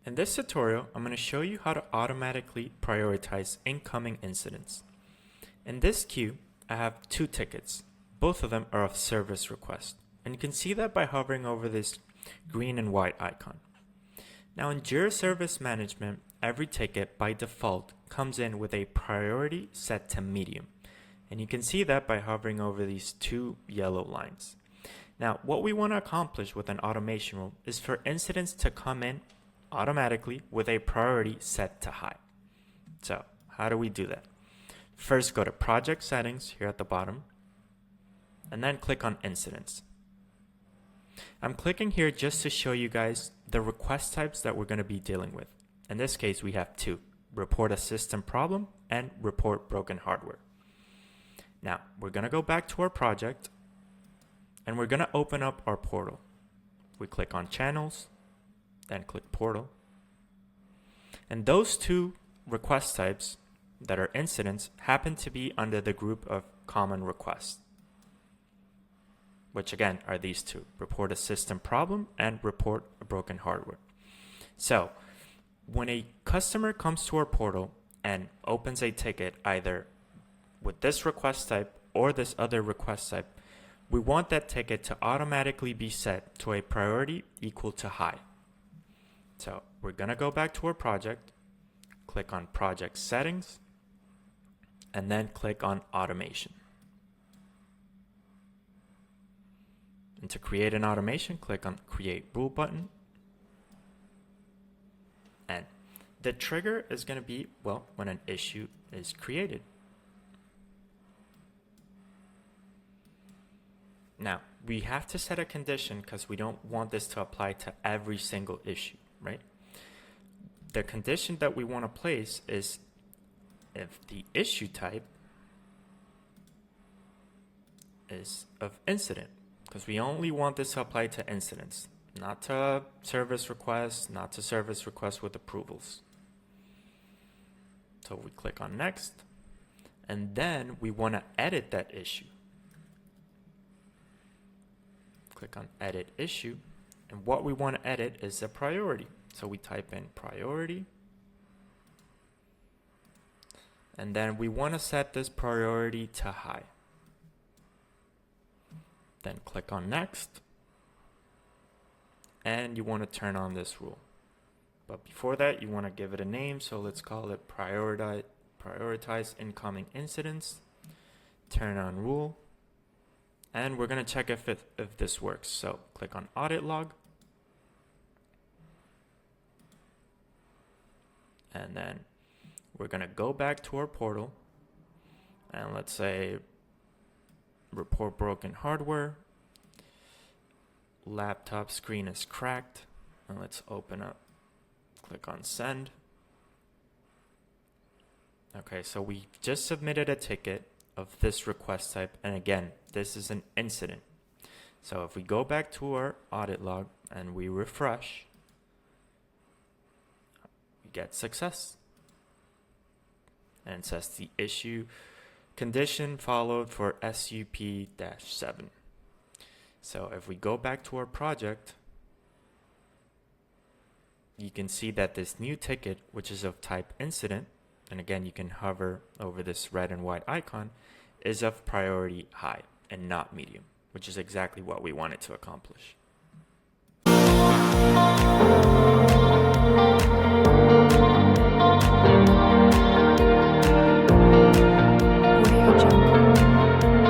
In this tutorial, I'm going to show you how to automatically prioritize incoming incidents. In this queue, I have two tickets. Both of them are of service request. And you can see that by hovering over this green and white icon. Now in Jira Service Management, every ticket by default comes in with a priority set to medium. And you can see that by hovering over these two yellow lines. Now, what we want to accomplish with an automation rule is for incidents to come in automatically with a priority set to high. So how do we do that? First, go to Project Settings here at the bottom, and then click on Incidents. I'm clicking here just to show you guys the request types that we're going to be dealing with. In this case, we have two: report a system problem and report broken hardware. Now, we're going to go back to our project, and we're going to open up our portal. We click on Channels, then click Portal. And those two request types that are incidents happen to be under the group of common requests, which again are these two: report a system problem and report a broken hardware. So when a customer comes to our portal and opens a ticket either with this request type or this other request type, we want that ticket to automatically be set to a priority equal to high. So we're going to go back to our project, click on Project Settings, and then click on Automation. And to create an automation, click on Create Rule button. And the trigger is going to be, well, when an issue is created. Now, we have to set a condition because we don't want this to apply to every single issue, right? The condition that we want to place is if the issue type is of incident, because we only want this to apply to incidents, not to service requests, not to service requests with approvals. So we click on Next, and then we want to edit that issue. Click on Edit Issue, and what we want to edit is the priority. So we type in priority, and then we want to set this priority to high. Then click on Next, and you want to turn on this rule. But before that, you want to give it a name, so let's call it prioritize incoming incidents, turn on rule, and we're going to check if this works. So click on Audit Log, and then we're going to go back to our portal, and let's say report broken hardware, laptop screen is cracked, and let's open up, click on Send. Okay, so we just submitted a ticket of this request type, and again, this is an incident. So if we go back to our audit log and we refresh, we get success. And it says the issue condition followed for SUP-7. So if we go back to our project, you can see that this new ticket, which is of type incident, and again, you can hover over this red and white icon, is of priority high and not medium, which is exactly what we wanted to accomplish.